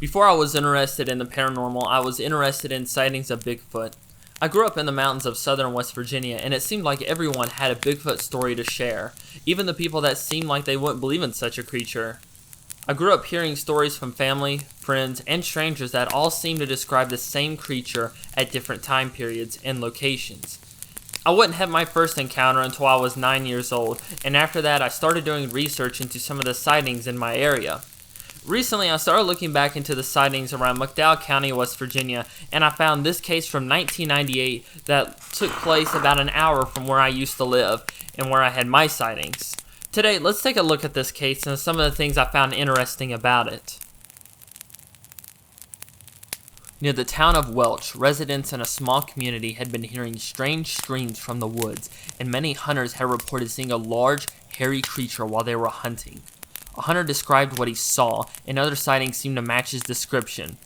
Before I was interested in the paranormal, I was interested in sightings of Bigfoot. I grew up in the mountains of southern West Virginia, and it seemed like everyone had a Bigfoot story to share, even the people that seemed like they wouldn't believe in such a creature. I grew up hearing stories from family, friends, and strangers that all seemed to describe the same creature at different time periods and locations. I wouldn't have my first encounter until I was 9 years old, and after that I started doing research into some of the sightings in my area. Recently, I started looking back into the sightings around McDowell County, West Virginia, and I found this case from 1998 that took place about an hour from where I used to live and where I had my sightings. Today, let's take a look at this case and some of the things I found interesting about it. Near the town of Welch, residents in a small community had been hearing strange screams from the woods, and many hunters had reported seeing a large, hairy creature while they were hunting. A hunter described what he saw, and other sightings seemed to match his description.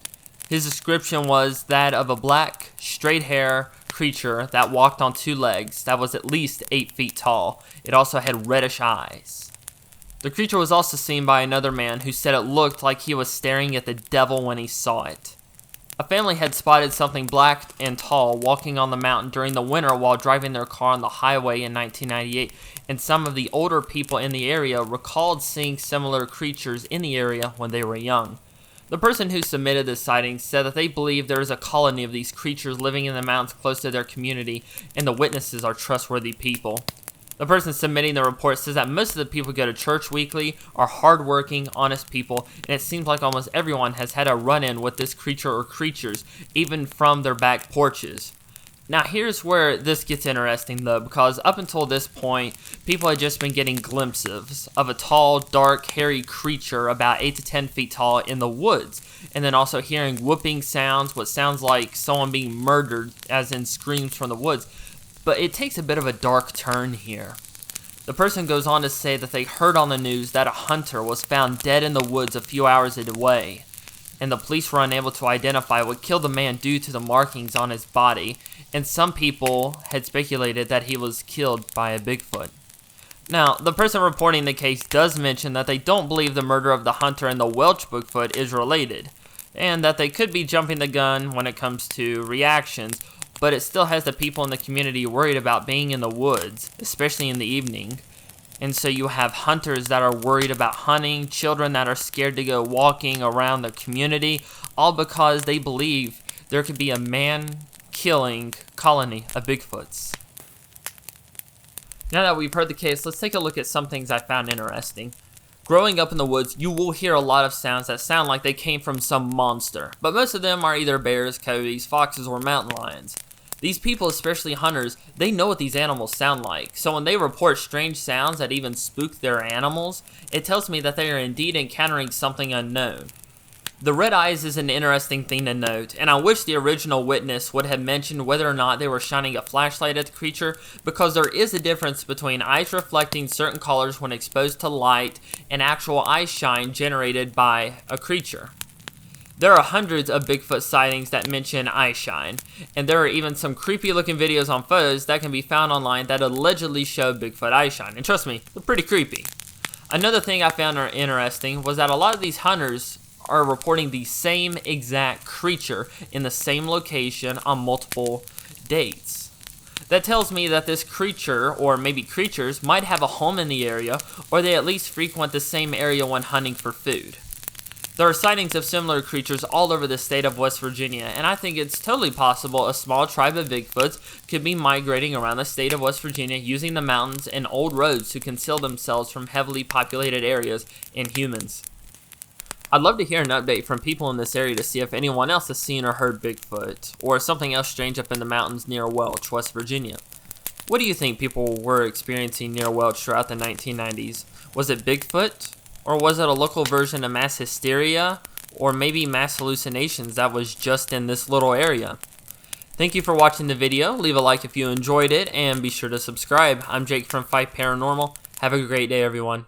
His description was that of a black, straight-hair creature that walked on two legs that was at least 8 feet tall. It also had reddish eyes. The creature was also seen by another man who said it looked like he was staring at the devil when he saw it. A family had spotted something black and tall walking on the mountain during the winter while driving their car on the highway in 1998, and some of the older people in the area recalled seeing similar creatures in the area when they were young. The person who submitted this sighting said that they believe there is a colony of these creatures living in the mountains close to their community, and the witnesses are trustworthy people. The person submitting the report says that most of the people who go to church weekly are hardworking, honest people, and it seems like almost everyone has had a run-in with this creature or creatures, even from their back porches. Now here's where this gets interesting though, because up until this point, people had just been getting glimpses of a tall, dark, hairy creature about 8 to 10 feet tall in the woods, and then also hearing whooping sounds, what sounds like someone being murdered, as in screams from the woods. But it takes a bit of a dark turn here. The person goes on to say that they heard on the news that a hunter was found dead in the woods a few hours away, and the police were unable to identify what killed the man due to the markings on his body, and some people had speculated that he was killed by a Bigfoot. Now, the person reporting the case does mention that they don't believe the murder of the hunter and the Welch Bigfoot is related, and that they could be jumping the gun when it comes to reactions, but it still has the people in the community worried about being in the woods, especially in the evening. And so you have hunters that are worried about hunting, children that are scared to go walking around the community, all because they believe there could be a man-killing colony of Bigfoots. Now that we've heard the case, let's take a look at some things I found interesting. Growing up in the woods, you will hear a lot of sounds that sound like they came from some monster, but most of them are either bears, coyotes, foxes, or mountain lions. These people, especially hunters, they know what these animals sound like, so when they report strange sounds that even spook their animals, it tells me that they are indeed encountering something unknown. The red eyes is an interesting thing to note, and I wish the original witness would have mentioned whether or not they were shining a flashlight at the creature, because there is a difference between eyes reflecting certain colors when exposed to light and actual eye shine generated by a creature. There are hundreds of Bigfoot sightings that mention eye shine, and there are even some creepy looking videos on photos that can be found online that allegedly show Bigfoot eye shine, and trust me, they're pretty creepy. Another thing I found interesting was that a lot of these hunters are reporting the same exact creature in the same location on multiple dates. That tells me that this creature, or maybe creatures, might have a home in the area, or they at least frequent the same area when hunting for food. There are sightings of similar creatures all over the state of West Virginia, and I think it's totally possible a small tribe of Bigfoots could be migrating around the state of West Virginia using the mountains and old roads to conceal themselves from heavily populated areas and humans. I'd love to hear an update from people in this area to see if anyone else has seen or heard Bigfoot, or something else strange up in the mountains near Welch, West Virginia. What do you think people were experiencing near Welch throughout the 1990s? Was it Bigfoot? Or was it a local version of mass hysteria? Or maybe mass hallucinations that was just in this little area? Thank you for watching the video. Leave a like if you enjoyed it, and be sure to subscribe. I'm Jake from Paranormal. Have a great day, everyone.